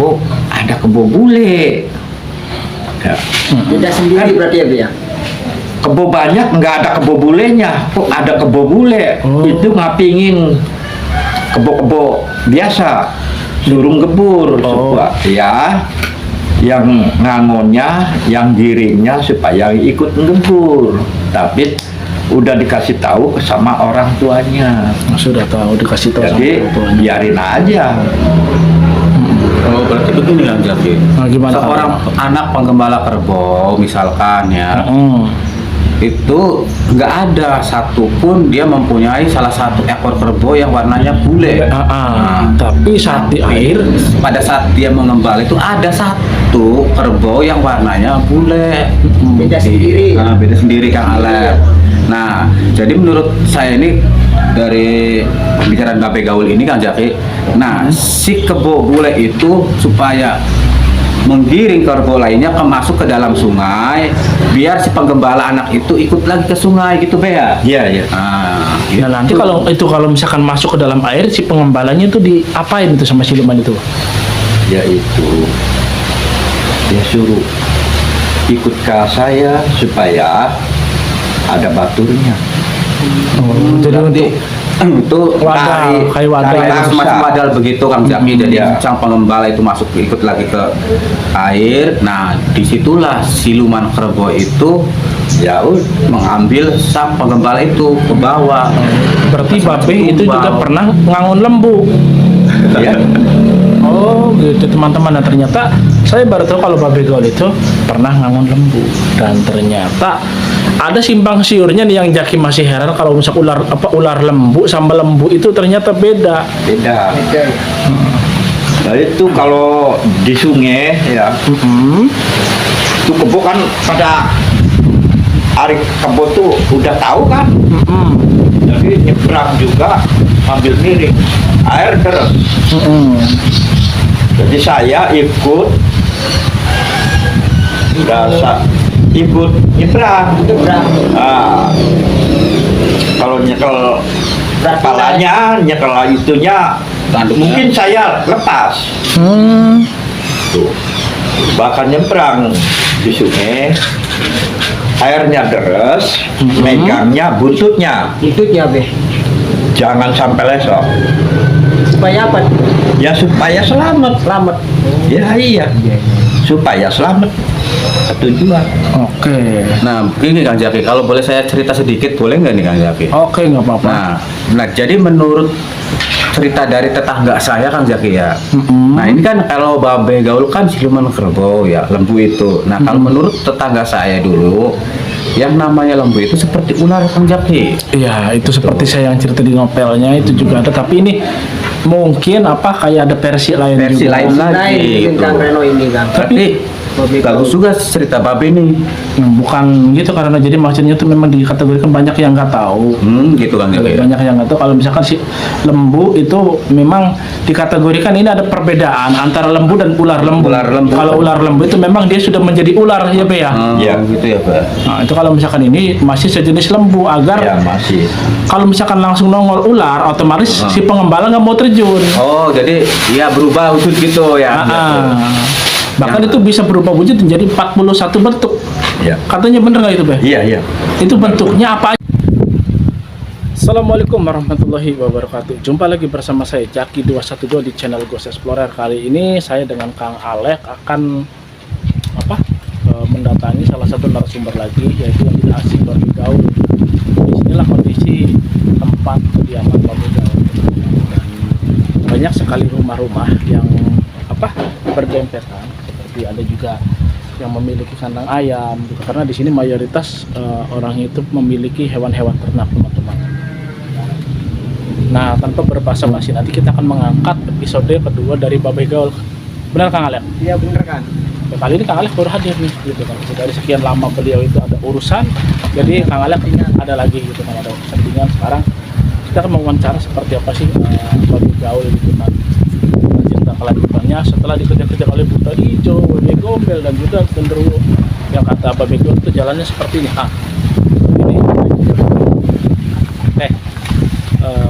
kok ada kebo bule. Ya. Tidak sendiri berarti ya, Bu ya? Kebo banyak nggak ada kebo bulenya, kok ada kebo bule. Itu ngapingin kebo-kebo biasa, durung gebur, supaya ya yang ngangonnya, yang giringnya supaya ikut ngebur. Tapi udah dikasih tahu sama orang tuanya. Sudah tahu dikasih tahu Jadi sama orang tuanya. biarin aja. Oh, berarti begini Kang Jaki. Nah, gimana? Seorang anak penggembala kerbau misalkan ya, itu nggak ada satupun dia mempunyai salah satu ekor kerbau yang warnanya bule. Tapi saat di air, Pada saat dia mengembala itu ada satu kerbau yang warnanya bule. Beda sendiri. Nah, beda sendiri Kang Alep. Nah, jadi menurut saya ini dari pembicaraan Babe Gaul ini Kang Jaki, nah si kebo bule itu supaya menggiring kerbau lainnya masuk ke dalam sungai, biar si penggembala anak itu ikut lagi ke sungai gitu Be ya. Iya, iya. Nah, nah nanti kalau misalkan masuk ke dalam air, si pengembalanya itu diapain itu sama siluman itu? Ya itu dia suruh ikut ke saya supaya ada baturnya. Jadi berarti itu wadah, kayak wadah. tarik semacam wadal begitu Kang Jaki. Jadi ya. sang pengembala itu masuk ikut lagi ke air. Nah, disitulah siluman kerbau itu ya mengambil sang penggembala itu ke bawah. Berarti Babe itu juga Tumbal. pernah ngangon lembu. Ya. Oh gitu teman-teman. Nah ternyata saya baru tahu kalau Babe Gaul itu pernah ngangon lembu. Dan ternyata ada simpang siurnya nih yang Jaki masih heran kalau misal ular lembu sama lembu itu ternyata beda. Beda. Nah itu kalau di sungai ya, itu kebo kan pada hari kebo tuh udah tahu kan, jadi nyebrang juga sambil miring, air terus. Jadi saya ikut, ikut nyebrang. Nah, kalau nyekel kepalanya, nyekel itunya, mungkin saya lepas. Tuh. Bahkan nyebrang di sungai, airnya deres, megangnya buntutnya, Buntutnya, Be. jangan sampai lesok. Supaya apa? Ya supaya selamat. Selamat. Ya iya, supaya selamat. Tujuan. Oke. Nah, begini Kang Jaki, kalau boleh saya cerita sedikit, boleh nggak nih Kang Jaki? Oke nggak apa-apa. Nah, jadi menurut cerita dari tetangga saya Kang Jaki ya. Nah, ini kan kalau Babe Gaul kan siluman kerbau ya, lembu itu. Nah, kalau menurut tetangga saya dulu, yang namanya lembu itu seperti ular Kang Jaki. Iya itu seperti saya yang cerita di novelnya itu juga ada. Tapi ini mungkin kayak ada versi lain Versi juga. lain lagi. Lain gitu. Kang Reno ini, Kang. Tapi bagus juga cerita Babe nih. Bukan gitu karena jadi maksudnya tuh memang dikategorikan banyak yang nggak tahu. Gitu Kang Jaki. Banyak yang nggak tahu kalau misalkan si lembu itu memang dikategorikan ini ada perbedaan antara lembu dan ular lembu. Ular lembu. Kalau ular lembu itu memang dia sudah menjadi ular ya Be ya. Ya. Gitu ya Pak. Nah, itu kalau misalkan ini masih sejenis lembu agar Ya masih. kalau misalkan langsung nongol ular otomatis si pengembala nggak mau terjun. Oh, jadi ya berubah wujud gitu ya. Bahkan Ya. itu bisa berubah wujud menjadi 41 bentuk. Ya. Katanya bener nggak itu Be? Iya, iya. Itu bentuknya apa? Assalamualaikum warahmatullahi wabarakatuh. Jumpa lagi bersama saya Jaki 212 di channel Ghost Explorer. Kali ini saya dengan Kang Alek akan mendatangi salah satu narasumber lagi, yaitu yang tidak asing Babe Gaul. Disinilah kondisi tempat kediaman Babe Gaul. Dan banyak sekali rumah-rumah yang berdempetan. Seperti ada juga yang memiliki kandang ayam gitu. Karena di sini mayoritas orang itu memiliki hewan-hewan ternak teman-teman. Nah tanpa berbasa-basi nanti kita akan mengangkat episode kedua dari Babe Gaul. Benar Kang Alek? Iya bener, Kang. Ya, kali ini Kang Alek baru hadir nih gitu kan. Dari sekian lama beliau itu ada urusan, jadi Kang Alek ada lagi gitu kan, ada urusan ringan. Sekarang kita akan mewawancara seperti apa sih Babe Gaul gitu kan. Cerita kelanjutannya setelah dikejar-kejar oleh buta hijau, Babe Gombel dan juga genderuwo. Yang kata Babe Gaul itu jalannya seperti ini. Ini.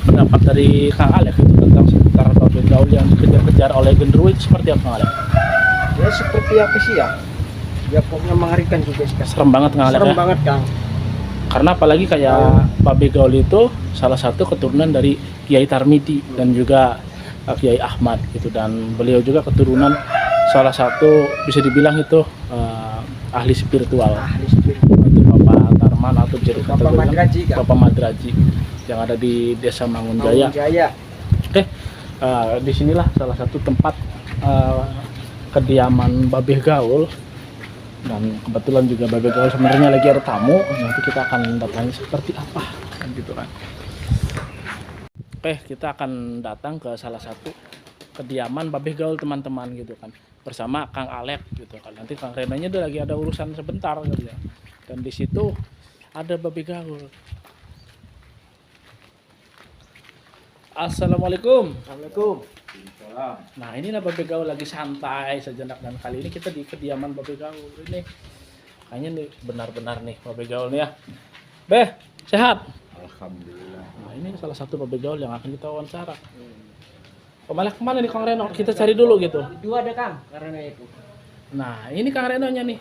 Pendapat dari Kang Alek itu tentang seputar Babe gaul yang dikejar-kejar oleh genderuwo itu seperti apa Kang Alek? Ya seperti apa sih ya? Ya pokoknya mengerikan juga sih. Kang. Serem banget Kang Alek Serem ya? banget Kang. Karena apalagi kayak babe gaul itu salah satu keturunan dari Kiai Tarmidi dan juga Kiai Ahmad gitu, dan beliau juga keturunan salah satu bisa dibilang itu ahli spiritual. Ahli spiritual. Itu Bapak Tarman atau bisa Bapak dikatakan Madraji Kang. Bapak Madraji yang ada di Desa Mangunjaya. Jaya. Oke, disinilah salah satu tempat kediaman babe gaul, dan kebetulan juga babe gaul sebenarnya lagi ada tamu, nanti kita akan datangi seperti apa kan gitu kan. Oke, kita akan datang ke salah satu kediaman babe gaul teman-teman gitu kan, bersama Kang Alek gitu kan. Nanti Kang Renonya udah lagi ada urusan sebentar gitu ya, dan di situ ada babe gaul. Assalamualaikum. Assalamualaikum. Nah, inilah babe gaul lagi santai sejenak, dan kali ini kita di kediaman babe gaul ini. Kayaknya nih benar-benar nih babe gaul nih ya. Beh, sehat? Alhamdulillah. Nah, ini salah satu babe gaul yang akan kita wawancara. Kemana kemana nih Kang Reno? Kita cari dulu gitu. Dua ada Kang, karena itu. Nah, ini Kang Renonya nih.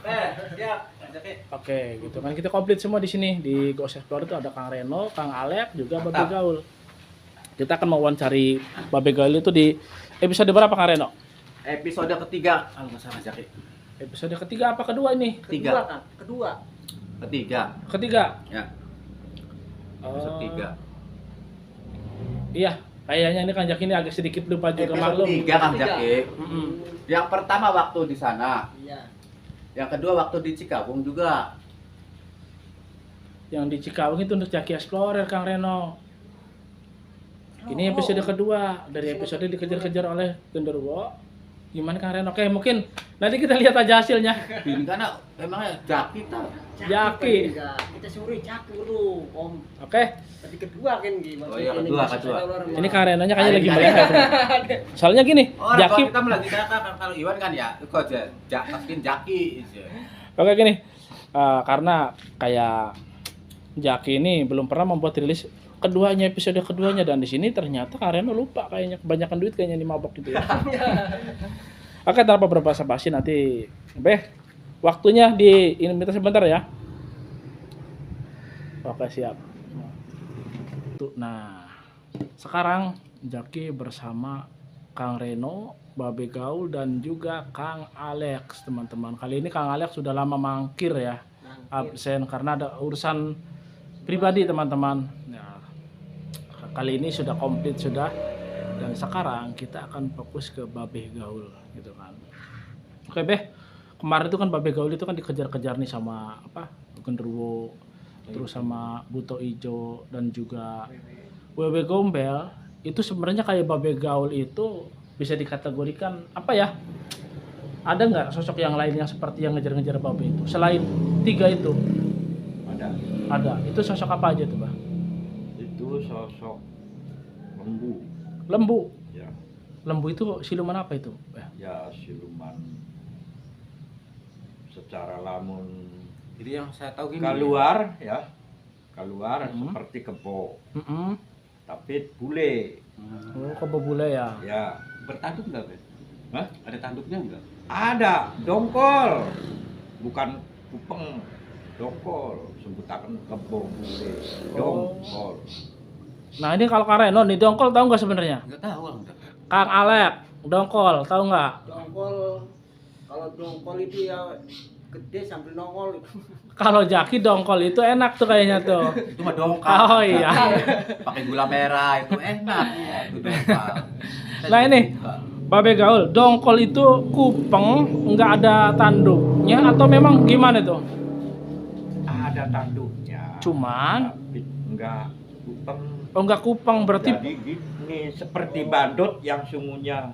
Siap. Oke, gitu kan kita komplit semua di sini. Di Ghost Explorer itu ada Kang Reno, Kang Alek, juga babe gaul. Kita akan mewawancari babe gaul itu di episode berapa Kang Reno? Episode ketiga kalau nggak salah Jaki. Episode ketiga apa kedua ini? Kedua Kang, kedua. Ketiga. Ya, episode Oh, 3. Iya, kayaknya ini Kang Jaki ini agak sedikit lupa juga, maklum. Episode 3 kan Jaki. Mm-mm. Yang pertama waktu di sana, Iya. yang kedua waktu di Cikawung juga. Yang di Cikawung itu untuk Jaki Explorer Kang Reno. Ini episode kedua dari episode dikejar-kejar oleh genderuwo. Gimana Kang Reno? Oke, mungkin nanti kita lihat aja hasilnya. Ini karena emangnya Jaki tau. Jaki. Kita suruh Jaki dulu, Om. Oke, Tadi kedua kan gimana? Oh iya, kedua. ini Kang Renonya kayaknya lagi Ini melihat. Soalnya gini, Oh, Jaki. kita lagi kata kalau Iwan kan ya, kok Jaki. Oke gini, karena kayak Jaki ini belum pernah membuat rilis keduanya, episode keduanya, dan di sini ternyata Kang Reno lupa kayaknya, kebanyakan duit kayaknya di mabok gitu ya. Oke, tanpa berbahasa-basi nanti waktunya di ini minta sebentar ya. Oke, siap. Nah, sekarang Jaki bersama Kang Reno, babe gaul, dan juga Kang Alex, teman-teman. Kali ini Kang Alex sudah lama mangkir ya, absen karena ada urusan pribadi, teman-teman. Nah, kali ini sudah komplit sudah, dan sekarang kita akan fokus ke babe gaul gitu kan. Oke kemarin itu kan babe gaul itu kan dikejar-kejar nih sama genderuwo, terus sama buto ijo dan juga wewe gombel. Itu sebenarnya kayak babe gaul itu bisa dikategorikan apa ya? Ada nggak sosok yang lain yang seperti yang ngejar-ngejar babe itu selain 3 itu? Ada. Itu sosok apa aja tuh, Bang? Itu sosok lembu. Lembu. Ya, Lembu itu siluman apa itu? ya siluman secara lamun Jadi yang saya tahu gini. keluar ya. Keluar Hmm. seperti kebo, Mm-mm. tapi bule. Oh, kebo bule ya. Ya, Bertanduk enggak, Be? hah? Ada tanduknya enggak? Ada dongkol. Bukan kupeng. Dongkol, sebutakan kebo bule. Dongkol. Nah, ini kalau Kang Reno nih dongkol tahu nggak sebenarnya? Enggak tahu Kang. Kang Alek, dongkol tahu nggak? Dongkol, kalau dongkol itu ya gede sambil nongol. Kalau Jaki dongkol itu enak tuh kayaknya tuh. Itu mah dongkal. Oh iya. Pakai gula merah itu enak. Itu dongkal. Nah ini, babe gaul, dongkol itu kupeng, nggak ada tanduknya atau memang gimana tuh? Ada tanduknya. Cuman, tapi enggak kupeng. oh nggak kupeng berarti. Jadi gini seperti bandot yang sungguhnya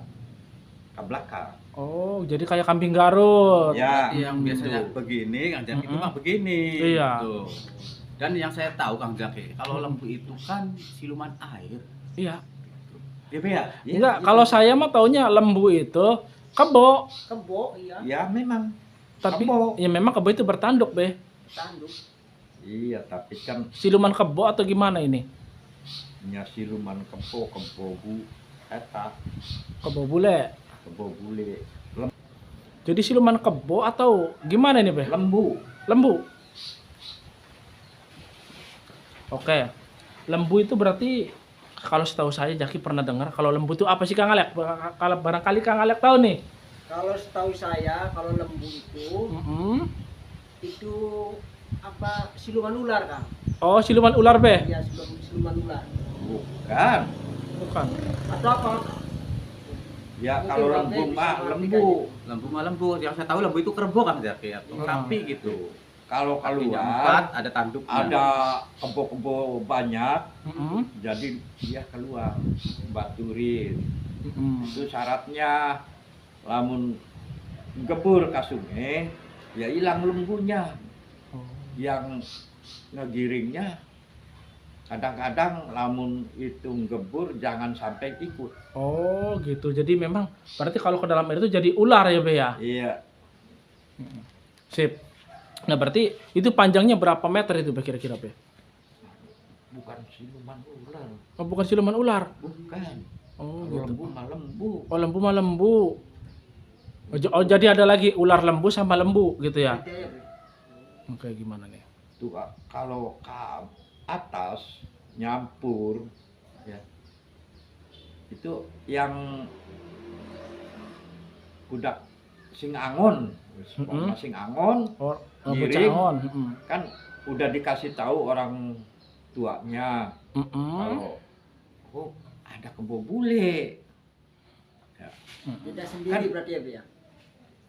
ke belakang. Oh, jadi kayak kambing Garut. Ya, Yang biasanya itu. begini, Kang Jaki itu Mm-mm. mah begini. Iya. Tuh. Dan yang saya tahu Kang Jaki, kalau lembu itu kan siluman air. Iya. Iya, Be, ya? Ya, Enggak, itu. kalau saya mah taunya lembu itu kebo. Kebo, iya. Ya memang. Tapi Kebo. ya memang kebo itu bertanduk, Be. Tanduk. Iya, tapi kan Siluman kebo atau gimana ini? nya siluman kebo bu Eta Kebo bule. kebo bule. Jadi siluman kebo atau gimana ini, Be? Lembu. Lembu. Oke. Lembu itu berarti kalau setahu saya Jaki pernah dengar kalau lembu itu apa sih Kang Alek? Kalau barangkali Kang Alek tahu nih. Kalau setahu saya kalau lembu itu apa siluman ular, Kang. Oh, siluman ular, Be? Iya, siluman ular. Bukan. Bukan. Atau apa? Ya Mungkin kalau Babe lembu bisa mah mengartikannya. lembu. Lembu mah lembu. Yang saya tahu lembu itu kerbau kan Jaki atau sapi gitu. Kalau Kakinya keluar 4 ada tanduknya. ada kebo-kebo banyak, Mm-mm. jadi dia keluar baturin. Mm-mm. Itu syaratnya lamun gebur ke sungai ya hilang lembunya. Oh. Yang ngegiringnya kadang-kadang lamun itu gebur jangan sampai ikut. Oh, gitu. Jadi memang berarti kalau ke dalam air itu jadi ular ya, Be ya? Iya, Sip. Nah, berarti itu panjangnya berapa meter itu Be kira-kira, Be? bukan siluman ular, Oh, bukan siluman ular. bukan. Oh, Kalau gitu. lembu mah lembu. Oh, lembu mah lembu. Oh, jadi ada lagi ular lembu sama lembu gitu ya? Beda ya, Be. Oke, gimana nih? Tuh kalau ke atas nyampur ya itu yang budak Singangon, Singangon Oh, Giring. becangon. kan udah dikasih tahu orang tuanya kalau oh ada kebo bule. Ya. Beda sendiri berarti ya, Be ya.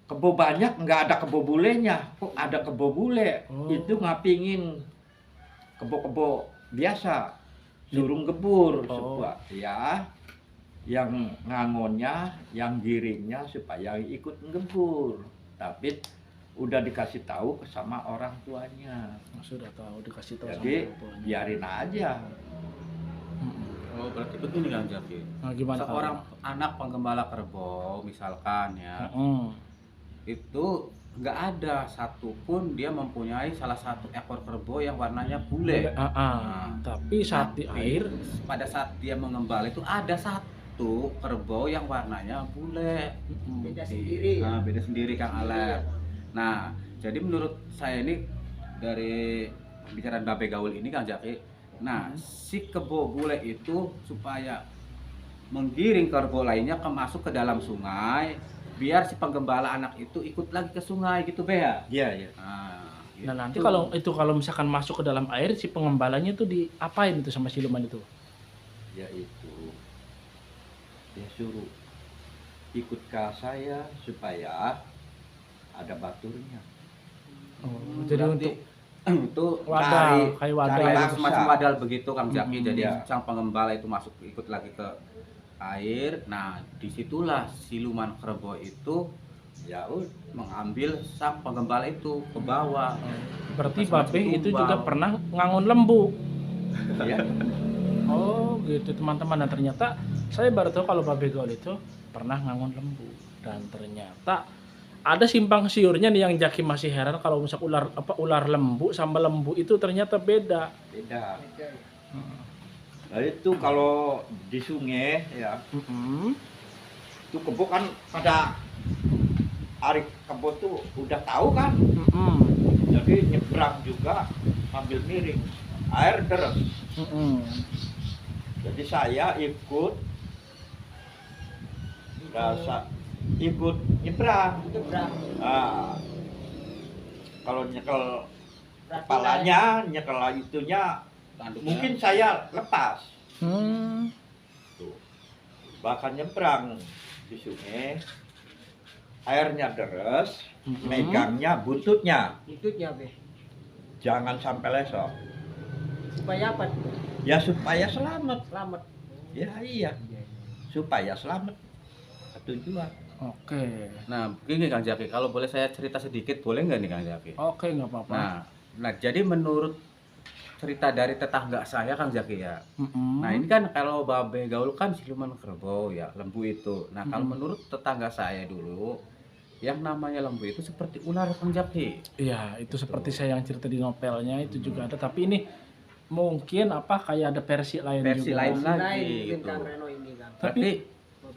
Kebo banyak nggak ada kebo bulenya, kok ada kebo bule. Oh. Itu ngapingin kebo-kebo biasa suruh gebur Oh. supaya yang ngangonnya, yang giringnya supaya ikut ngebur. Tapi udah dikasih tahu sama orang tuanya. Sudah tahu dikasih tahu Jadi sama orang tuanya. biarin aja. Oh, berarti begini Kang Jaki. Nah, gimana Seorang anak penggembala kerbau misalkan ya, itu nggak ada satupun dia mempunyai salah satu ekor kerbau yang warnanya bule. Tapi saat di air Pada saat dia mengembala itu ada satu kerbau yang warnanya bule. Beda sendiri. Nah, beda sendiri Kang Alep. Nah, jadi menurut saya ini dari pembicaraan Babe Gaul ini Kang Jaki. Nah, si kebo bule itu supaya menggiring kerbau lainnya masuk ke dalam sungai, biar si penggembala anak itu ikut lagi ke sungai gitu Be ya. Iya, iya. Nah, Nah, nanti gitu. kalau misalkan masuk ke dalam air, si pengembalanya itu diapain itu sama siluman itu? Ya itu. Dia suruh ikut ke saya supaya ada baturnya. Oh, jadi Berarti untuk itu wadal, kayak wadal. cari kayak bangsa. semacam wadal begitu Kang Jaki. Jadi iya. sang pengembala itu masuk ikut lagi ke air. Nah, disitulah siluman kerbau itu Ya udah. mengambil sang penggembala itu ke bawah. Berarti Semacam Babe itu tumbal. juga pernah ngangon lembu. Ya. Oh, gitu teman-teman. Dan ternyata saya baru tahu kalau Babe Gaul itu pernah ngangon lembu. Dan ternyata ada simpang siurnya nih yang Jaki masih heran kalau misal ular lembu sama lembu itu ternyata beda. Beda. Beda ya. Nah itu kalau di sungai ya, itu kebo kan pada hari kebo tuh udah tahu kan, jadi nyebrang juga ambil miring, air deras. Jadi saya ikut ikut nyebrang. Itu berapa? Nah, kalau nyekel Berarti kepalanya, nyekel itunya, Tanduknya. mungkin saya lepas. Hmm. Tuh. Bahkan nyebrang di sungai, airnya deres, megangnya buntutnya, Buntutnya, Be. jangan sampai lesok. Supaya apa tuh? Ya supaya selamat. Selamat. Ya iya, supaya selamat. Tujuan. Oke. Nah, begini Kang Jaki, kalau boleh saya cerita sedikit, boleh nggak nih Kang Jaki? Oke, nggak apa-apa. Nah, jadi menurut cerita dari tetangga saya Kang Jaki ya. Mm-mm. Nah, ini kan kalau Babe Gaul kan siluman kerbau ya, lembu itu. Nah, kalau menurut tetangga saya dulu, yang namanya lembu itu seperti ular Kang Jaki. Iya, itu seperti saya yang cerita di novelnya itu juga ada. Tapi ini mungkin kayak ada versi lain Versi juga. lain. Versi Lagi, lain mungkin gitu. Kang Reno ini, Kang. Tapi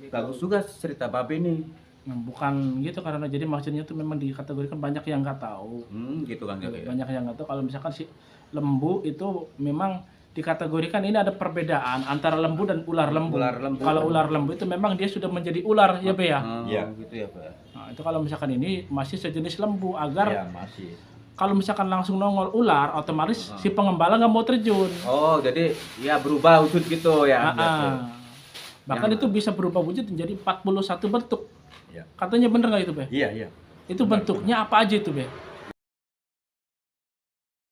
bagus juga cerita babi nih. Nah, bukan gitu, karena jadi maksudnya tuh memang dikategorikan banyak yang nggak tahu. Gitu kan Jaki. Banyak yang nggak tahu kalau misalkan si lembu itu memang dikategorikan ini ada perbedaan antara lembu dan ular lembu. Ular lembu. Kalau ular lembu itu memang dia sudah menjadi ular ya Be ya. Iya. Gitu ya, Pak. Nah, itu kalau misalkan ini masih sejenis lembu agar Iya, masih. kalau misalkan langsung nongol ular otomatis si pengembala nggak mau terjun. Oh, jadi ya berubah wujud gitu ya. Ah. Bahkan Yang- itu bisa berubah wujud menjadi 41 bentuk. Iya. Katanya bener nggak itu Be? Iya, iya. Itu bentuknya apa aja itu Be?